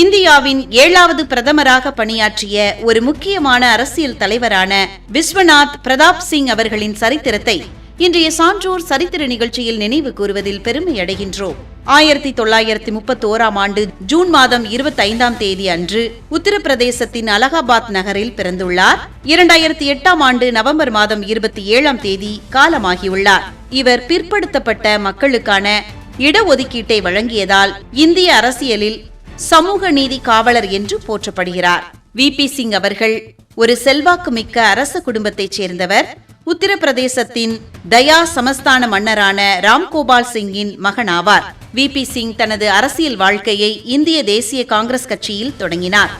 இந்தியாவின் 7வது பிரதமராக பணியாற்றிய ஒரு முக்கியமான அரசியல் தலைவரான விஸ்வநாத் பிரதாப் சிங் அவர்களின் சரித்திரத்தை இன்றைய சான்றோர் சரித்திர நிகழ்ச்சியில் நினைவு கூறுவதில் பெருமை அடைகின்றோம். 1931ஆம் ஆண்டு ஜூன் மாதம் 25ஆம் தேதி அன்று உத்தரப்பிரதேசத்தின் அலகாபாத் நகரில் பிறந்துள்ளார். 2008ஆம் ஆண்டு நவம்பர் மாதம் 27ஆம் தேதி காலமாகியுள்ளார். இவர் பிற்படுத்தப்பட்ட மக்களுக்கான இடஒதுக்கீட்டை வழங்கியதால் இந்திய அரசியலில் சமூக நீதி காவலர் என்று போற்றப்படுகிறார். வி.பி. சிங் அவர்கள் ஒரு செல்வாக்குமிக்க அரச குடும்பத்தைச் சேர்ந்தவர். உத்தரப்பிரதேசத்தின் தயா சமஸ்தான மன்னரான ராம்கோபால் சிங்கின் மகனாவார். வி.பி. சிங் தனது அரசியல் வாழ்க்கையை இந்திய தேசிய காங்கிரஸ் கட்சியில் தொடங்கினார்.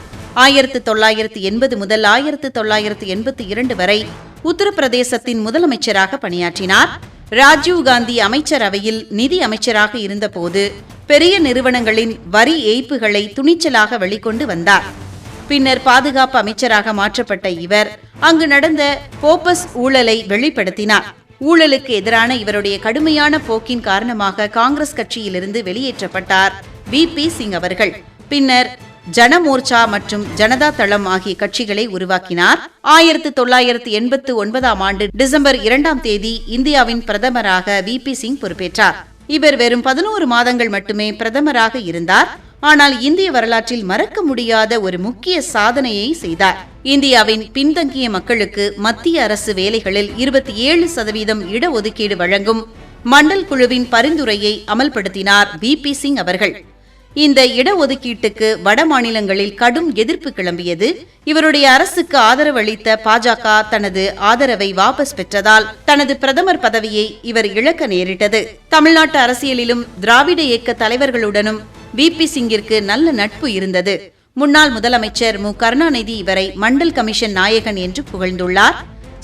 1980 முதல் 1982 வரை உத்தரப்பிரதேசத்தின் முதலமைச்சராக பணியாற்றினார். ராஜீவ் காந்தி அமைச்சரவையில் நிதி அமைச்சராக இருந்தபோது பெரிய நிறுவனங்களின் வரி ஏய்ப்புகளை துணிச்சலாக வெளிக்கொண்டு வந்தார். பின்னர் பாதுகாப்பு அமைச்சராக மாற்றப்பட்ட இவர் அங்கு நடந்த போபஸ் ஊழலை வெளிப்படுத்தினார். ஊழலுக்கு எதிரான இவருடைய கடுமையான போக்கின் காரணமாக காங்கிரஸ் கட்சியிலிருந்து வெளியேற்றப்பட்டார் வி.பி. சிங் அவர்கள். பின்னர் ஜனமோர்ச்சா மற்றும் ஜனதா தளம் ஆகிய கட்சிகளை உருவாக்கினார். 1989ஆம் ஆண்டு டிசம்பர் 2ஆம் தேதி இந்தியாவின் பிரதமராக வி.பி. சிங் பொறுப்பேற்றார். இவர் வெறும் 11 மாதங்கள் மட்டுமே பிரதமராக இருந்தார். ஆனால் இந்திய வரலாற்றில் மறக்க முடியாத ஒரு முக்கிய சாதனையை செய்தார். இந்தியாவின் பின்தங்கிய மக்களுக்கு மத்திய அரசு வேலைகளில் 27% இடஒதுக்கீடு வழங்கும் மண்டல் குழுவின் பரிந்துரையை அமல்படுத்தினார் வி.பி. சிங் அவர்கள். இந்த இடஒதுக்கீட்டுக்கு வட மாநிலங்களில் கடும் எதிர்ப்பு கிளம்பியது. இவருடைய அரசுக்கு ஆதரவு அளித்த பாஜக தனது ஆதரவை வாபஸ் பெற்றதால் தனது பிரதமர் பதவியை இவர் இழக்க நேரிட்டது. தமிழ்நாட்டு அரசியலிலும் திராவிட இயக்க தலைவர்களுடனும் வி.பி. சிங்கிற்கு நல்ல நட்பு இருந்தது. முன்னாள் முதலமைச்சர் மு. கருணாநிதி இவரை மண்டல் கமிஷன் நாயகன் என்று புகழ்ந்துள்ளார்.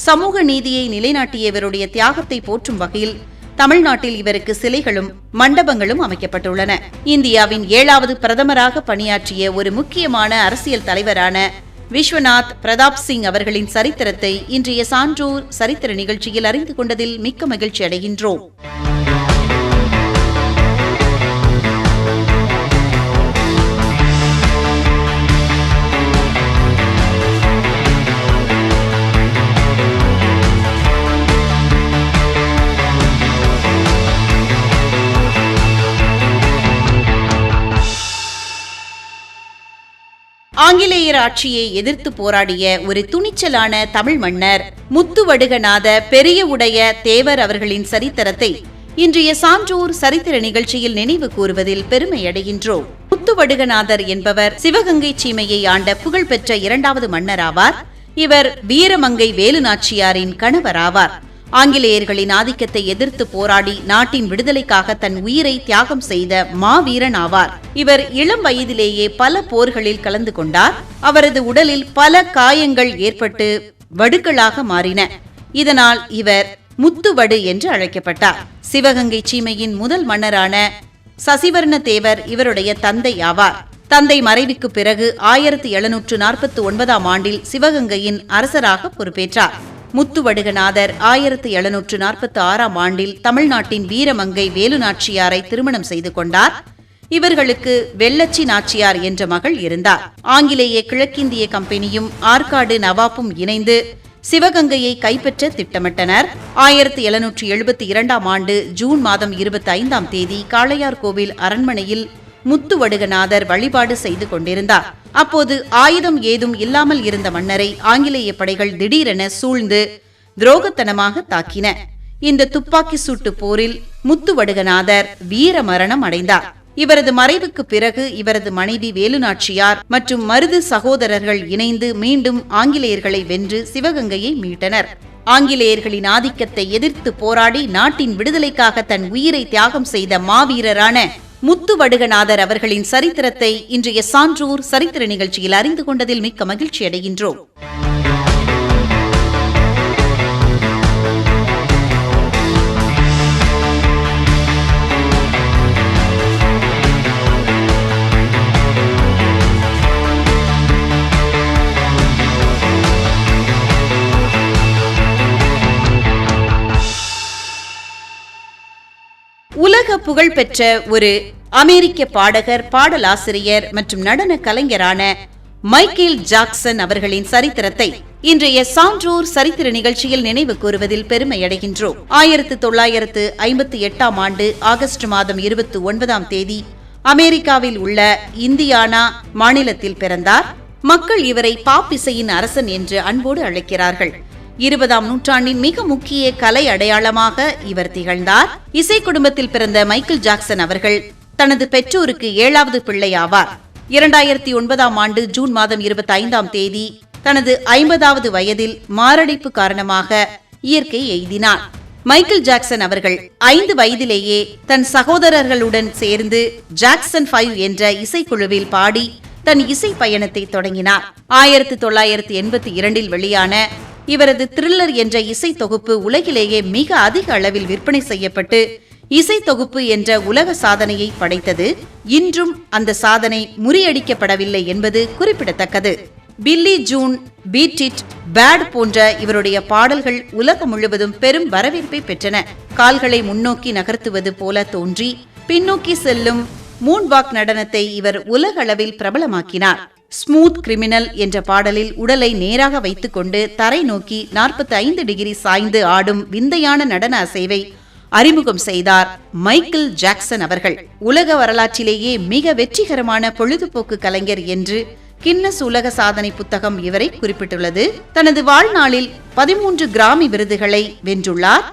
சமூக நீதியை நிலைநாட்டிய இவருடைய தியாகத்தை போற்றும் வகையில் தமிழ்நாட்டில் இவருக்கு சிலைகளும் மண்டபங்களும் அமைக்கப்பட்டுள்ளன. இந்தியாவின் 7வது பிரதமராக பணியாற்றிய ஒரு முக்கியமான அரசியல் தலைவரான விஸ்வநாத் பிரதாப் சிங் அவர்களின் சரித்திரத்தை இன்றைய சான்றோர் சரித்திர நிகழ்ச்சியில் அறிந்து கொண்டதில் மிக்க மகிழ்ச்சி அடைகின்றோம். ஆங்கிலேயர் ஆட்சியை எதிர்த்து போராடிய ஒரு துணிச்சலான தமிழ் மன்னர் முத்துவடுகநாத பெரிய உடைய தேவர் அவர்களின் சரித்திரத்தை இன்றைய சான்றோர் சரித்திர நிகழ்ச்சியில் நினைவு கூறுவதில் பெருமை அடைகின்றோம். முத்துவடுகநாதர் என்பவர் சிவகங்கை சீமையை ஆண்ட புகழ்பெற்ற 2வது மன்னராவார். இவர் வீரமங்கை வேலுநாச்சியாரின் கணவராவார். ஆங்கிலேயர்களின் ஆதிக்கத்தை எதிர்த்து போராடி நாட்டின் விடுதலைக்காக தன் உயிரை தியாகம் செய்த மாவீரன் ஆவார். இவர் இளம் வயதிலேயே பல போர்களில் கலந்து கொண்டார். அவரது உடலில் பல காயங்கள் ஏற்பட்டு வடுக்களாக மாறின. இதனால் இவர் முத்துவடு என்று அழைக்கப்பட்டார். சிவகங்கை சீமையின் முதல் மன்னரான சசிவர்ண தேவர் இவருடைய தந்தை ஆவார். தந்தை மறைவுக்கு பிறகு 1749ஆம் ஆண்டில் சிவகங்கையின் அரசராக பொறுப்பேற்றார். முத்துவடுகநாதர் 1746ஆம் ஆண்டில் தமிழ்நாட்டின் வீரமங்கை வேலுநாச்சியாரை திருமணம் செய்து கொண்டார். இவர்களுக்கு வெள்ளச்சி நாச்சியார் என்ற மகள் இருந்தார். ஆங்கிலேய கிழக்கிந்திய கம்பெனியும் ஆற்காடு நவாப்பும் இணைந்து சிவகங்கையை கைப்பற்ற திட்டமிட்டனர். 1772ஆம் ஆண்டு ஜூன் மாதம் 25ஆம் தேதி காளையார் கோவில் அரண்மனையில் முத்துவடுகநாதர் வழிபாடு செய்து கொண்டிருந்தார். அப்போது ஆயுதம் ஏதும் இல்லாமல் இருந்த மன்னரை ஆங்கிலேய படைகள் திடீரென சூழ்ந்து துரோகத்தனமாக தாக்கின. இந்த துப்பாக்கி சூட்டு போரில் முத்துவடுகநாதர் வீர மரணம் அடைந்தார். இவரது மறைவுக்கு பிறகு இவரது மனைவி வேலுநாச்சியார் மற்றும் மருது சகோதரர்கள் இணைந்து மீண்டும் ஆங்கிலேயர்களை வென்று சிவகங்கையை மீட்டனர். ஆங்கிலேயர்களின் ஆதிக்கத்தை எதிர்த்து போராடி நாட்டின் விடுதலைக்காக தன் உயிரை தியாகம் செய்த மாவீரரான முத்துவடுகநாதர் அவர்களின் சரித்திரத்தை இன்றைய சான்றோர் சரித்திர நிகழ்ச்சியில் அறிந்து கொண்டதில் மிக்க மகிழ்ச்சி அடைகின்றோம். உலக புகழ்பெற்ற ஒரு அமெரிக்க பாடகர், பாடலாசிரியர் மற்றும் நடன கலைஞரான மைக்கேல் ஜாக்சன் அவர்களின் சரித்திரத்தை இன்றைய சான்றோர் சரித்திர நிகழ்ச்சியில் நினைவு கூறுவதில் பெருமையடைகின்றோம். 1958 ஆண்டு ஆகஸ்ட் மாதம் 29ஆம் தேதி அமெரிக்காவில் உள்ள இந்தியானா மாநிலத்தில் பிறந்தார். மக்கள் இவரை பாப் இசையின் அரசன் என்று அன்போடு அழைக்கிறார்கள். 20ஆம் நூற்றாண்டின் மிக முக்கிய கலை அடையாளமாக இவர் திகழ்ந்தார். இசை குடும்பத்தில் பிறந்த மைக்கேல் ஜாக்சன் அவர்கள் தனது பெற்றோருக்கு 7வது பிள்ளை ஆவார். 2009ஆம் ஆண்டு ஜூன் மாதம் 25ஆம் தேதி தனது 50வது வயதில் மாரடைப்பு காரணமாக இயற்கை எய்தினார். மைக்கேல் ஜாக்சன் அவர்கள் 5 வயதிலேயே தன் சகோதரர்களுடன் சேர்ந்து ஜாக்சன் 5 என்ற இசைக்குழுவில் பாடி தன் இசை பயணத்தை தொடங்கினார். 1982இல் வெளியான இவரது த்ரில்லர் என்ற இசை தொகுப்பு உலகிலேயே மிக அதிக அளவில் விற்பனை செய்யப்பட்டு இசை தொகுப்பு என்ற உலக சாதனையை படைத்தது. இன்றும் அந்த சாதனை முறியடிக்கப்படவில்லை என்பது குறிப்பிடத்தக்கது. பில்லி ஜூன், பீட் இட், பேட் போன்ற இவருடைய பாடல்கள் உலகம் முழுவதும் பெரும் வரவேற்பை பெற்றன. கால்களை முன்னோக்கி நகர்த்துவது போல தோன்றி பின்னோக்கி செல்லும் மூன்வாக் நடனத்தை இவர் உலக அளவில் பிரபலமாக்கினார். ஸ்மூத் கிரிமினல் என்ற பாடலில் உடலை நேராக வைத்துக் கொண்டு தரை நோக்கி 45 டிகிரி சாய்ந்து ஆடும் விந்தையான நடன அசைவை அறிமுகம் செய்தார் மைக்கேல் ஜாக்சன் அவர்கள். உலக வரலாற்றிலேயே மிக வெற்றிகரமான பொழுதுபோக்கு கலைஞர் என்று கின்னஸ் உலக சாதனை புத்தகம் இவரை குறிப்பிட்டுள்ளது. தனது வாழ்நாளில் 13 கிராமி விருதுகளை வென்றுள்ளார்.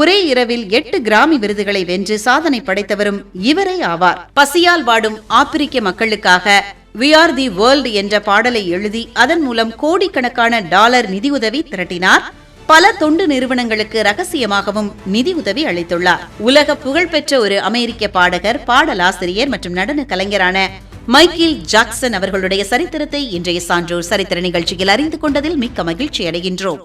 ஒரே இரவில் 8 கிராமி விருதுகளை வென்று சாதனை படைத்தவரும் இவரே ஆவார். பசியால் வாடும் ஆப்பிரிக்க மக்களுக்காக We Are the World என்ற பாடலை எழுதி அதன் மூலம் கோடிக்கணக்கான டாலர் நிதியுதவி திரட்டினார். பல தொண்டு நிறுவனங்களுக்கு ரகசியமாகவும் நிதியுதவி அளித்துள்ளார். உலக புகழ்பெற்ற ஒரு அமெரிக்க பாடகர், பாடலாசிரியர் மற்றும் நடன கலைஞரான மைக்கேல் ஜாக்சன் அவர்களுடைய சரித்திரத்தை இன்றைய சான்றோர் சரித்திர நிகழ்ச்சியில் அறிந்து கொண்டதில் மிக்க மகிழ்ச்சி அடைகின்றோம்.